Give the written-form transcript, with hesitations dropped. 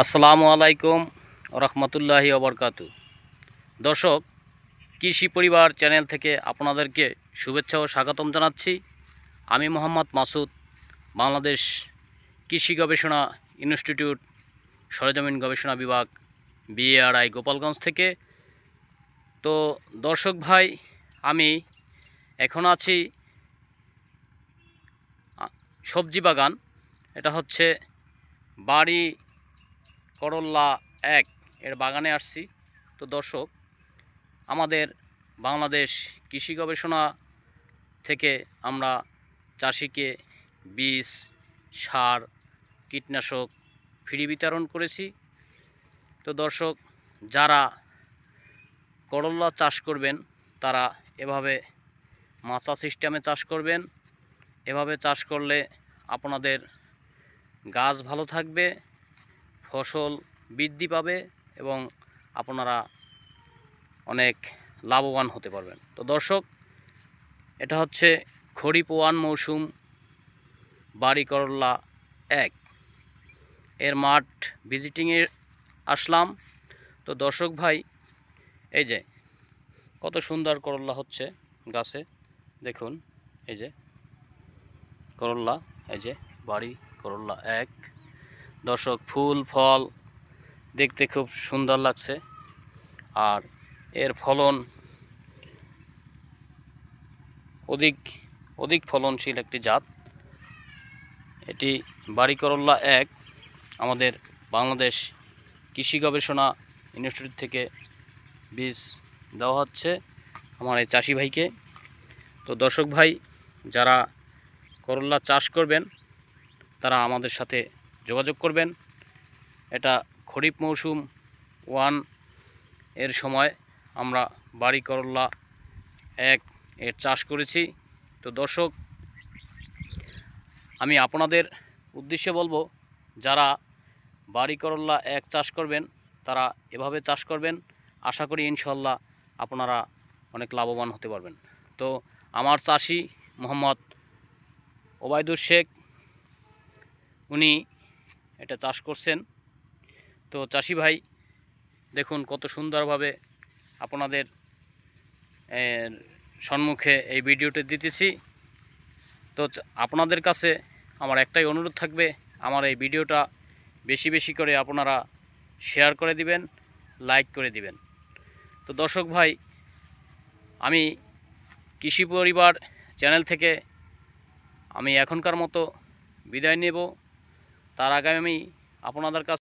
আসসালামু আলাইকুম রহমতুল্লাহি ওবরকাতু। দর্শক, কৃষি পরিবার চ্যানেল থেকে আপনাদেরকে শুভেচ্ছা ও স্বাগতম জানাচ্ছি। আমি মোহাম্মদ মাসুদ, বাংলাদেশ কৃষি গবেষণা ইনস্টিটিউট, সরেজমিন গবেষণা বিভাগ, বিএআরআই, গোপালগঞ্জ থেকে। তো দর্শক ভাই, আমি এখন আছি সবজি বাগান। এটা হচ্ছে বাড়ি করল্লা 1 এর বাগানে আসছি। তো দর্শক, আমাদের বাংলাদেশ কৃষি গবেষণা থেকে আমরা চাষিকে বীজ, সার, কীটনাশক ফ্রি বিতরণ করেছি। তো দর্শক, যারা করল্লা চাষ করবেন তারা এভাবে মাচা সিস্টেমে চাষ করবেন। এভাবে চাষ করলে আপনাদের গাছ ভালো থাকবে, ফসল বৃদ্ধি পাবে এবং আপনারা অনেক লাভবান হতে পারবেন। তো দর্শক, এটা হচ্ছে খরিফ 1 মৌসুম বাড়ি করল্লা 1 এর মাঠ ভিজিটিংয়ে আসলাম। তো দর্শক ভাই, এই যে কত সুন্দর করল্লা হচ্ছে গাছে, দেখুন এই যে করল্লা, এই যে বাড়ি করল্লা 1। দর্শক, ফুল ফল দেখতে খুব সুন্দর লাগছে, আর এর ফলন অধিক ফলনশীল একটি জাত। এটি বাড়ি করল্লা 1 আমাদের বাংলাদেশ কৃষি গবেষণা ইনস্টিটিউট থেকে বীজ দেওয়া হচ্ছে আমার এই চাষি ভাইকে। তো দর্শক ভাই, যারা করল্লা চাষ করবেন তারা আমাদের সাথে যোগাযোগ করবেন। এটা খরিফ মৌসুম 1 এর সময় আমরা বাড়ি করল্লা 1 এর চাষ করেছি। তো দর্শক, আমি আপনাদের উদ্দেশ্যে বলবো, যারা বাড়ি করল্লা 1 চাষ করবেন তারা এভাবে চাষ করবেন। আশা করি ইনশাল্লাহ আপনারা অনেক লাভবান হতে পারবেন। তো আমার চাষি মোহাম্মদ ওবায়দুর শেখ, উনি এটা চাষ করছেন। তো চাষি ভাই, দেখুন কত সুন্দরভাবে আপনাদের সম্মুখে এই ভিডিওটি দিতেছি। তো আপনাদের কাছে আমার একটাই অনুরোধ থাকবে, আমার এই ভিডিওটা বেশি বেশি করে আপনারা শেয়ার করে দিবেন, লাইক করে দিবেন। তো দর্শক ভাই, আমি কৃষি পরিবার চ্যানেল থেকে আমি এখনকার মতো বিদায় নেব। তার আগে আমি আপনাদের কাছে